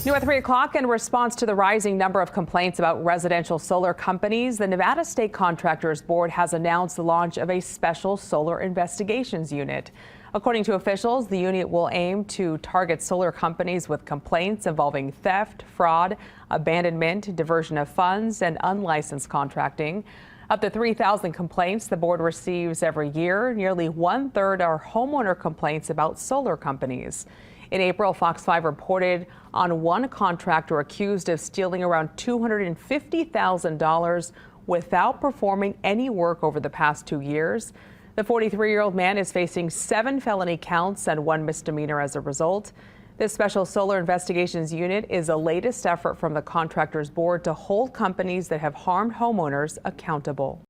New at 3 o'clock, in response to the rising number of complaints about residential solar companies, the Nevada State Contractors Board has announced the launch of a special solar investigations unit. According to officials, the unit will aim to target solar companies with complaints involving theft, fraud, abandonment, diversion of funds, and unlicensed contracting. Up to 3,000 complaints the board receives every year. Nearly one-third are homeowner complaints about solar companies. In April, Fox 5 reported on one contractor accused of stealing around $250,000 without performing any work over the past 2 years. The 43-year-old man is facing 7 felony counts and 1 misdemeanor as a result. This special solar investigations unit is the latest effort from the Contractors Board to hold companies that have harmed homeowners accountable.